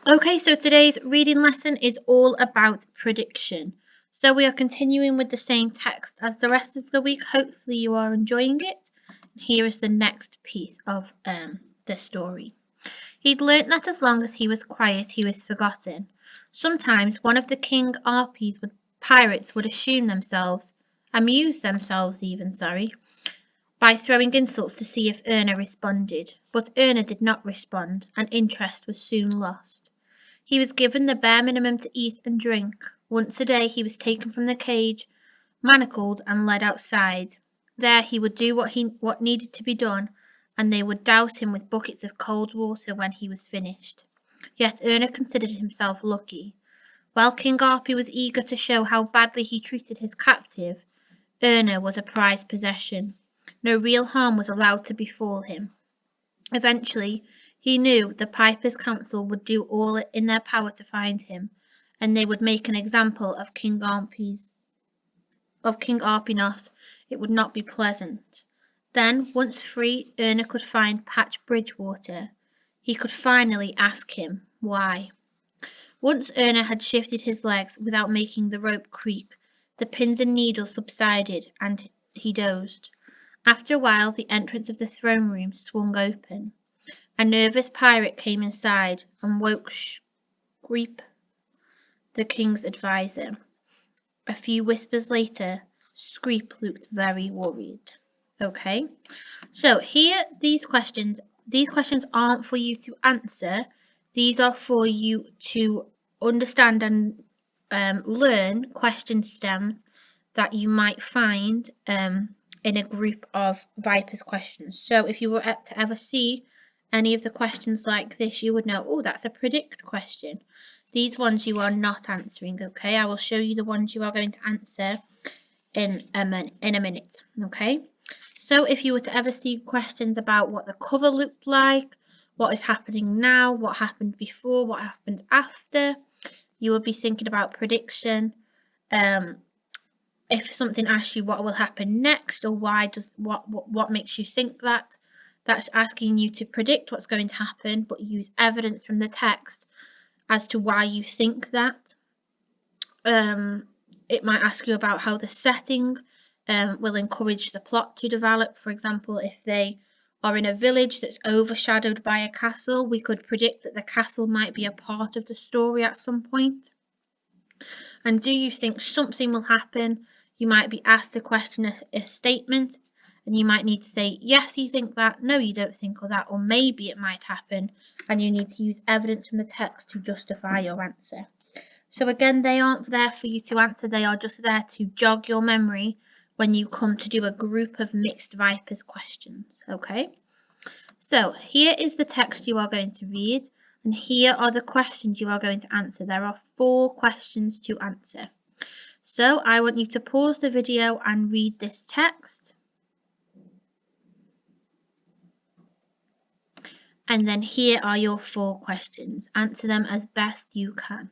Okay, so today's reading lesson is all about prediction. So we are continuing with the same text as the rest of the week. Hopefully you are enjoying it. Here is the next piece of the story. He'd learnt that as long as he was quiet, he was forgotten. Sometimes one of the King Arpy's pirates would amuse themselves even, by throwing insults to see if Erna responded. But Erna did not respond, and interest was soon lost. He was given the bare minimum to eat and drink. Once a day he was taken from the cage, manacled, and led outside. There he would do what needed to be done, and they would douse him with buckets of cold water when he was finished. Yet Erna considered himself lucky. While King Arpy was eager to show how badly he treated his captive, Erna was a prized possession. No real harm was allowed to befall him. Eventually, he knew the Pipers' Council would do all in their power to find him, and they would make an example of King Arpynos. It would not be pleasant. Then, once free, Erna could find Patch Bridgewater. He could finally ask him why. Once Erna had shifted his legs without making the rope creak, the pins and needles subsided, and he dozed. After a while, the entrance of the throne room swung open. A nervous pirate came inside and woke Screep, the king's adviser. A few whispers later, Screep looked very worried. Okay, so here these questions aren't for you to answer. These are for you to understand and learn question stems that you might find in a group of Vipers questions. So if you were to ever see any of the questions like this, you would know, oh, that's a predict question. These ones you are not answering, okay? I will show you the ones you are going to answer in a minute, okay? So if you were to ever see questions about what the cover looked like, what is happening now, what happened before, what happened after, you will be thinking about prediction. If something asks you what will happen next, or what makes you think that, that's asking you to predict what's going to happen, but use evidence from the text as to why you think that. It might ask you about how the setting will encourage the plot to develop. For example, if they are in a village that's overshadowed by a castle, we could predict that the castle might be a part of the story at some point. And do you think something will happen? You might be asked a question, a statement, and you might need to say, yes, you think that, no, you don't think that, or maybe it might happen, and you need to use evidence from the text to justify your answer. So again, they aren't there for you to answer, they are just there to jog your memory when you come to do a group of mixed Vipers questions, okay? So here is the text you are going to read, and here are the questions you are going to answer. There are 4 questions to answer. So I want you to pause the video and read this text. And then here are your 4 questions. Answer them as best you can.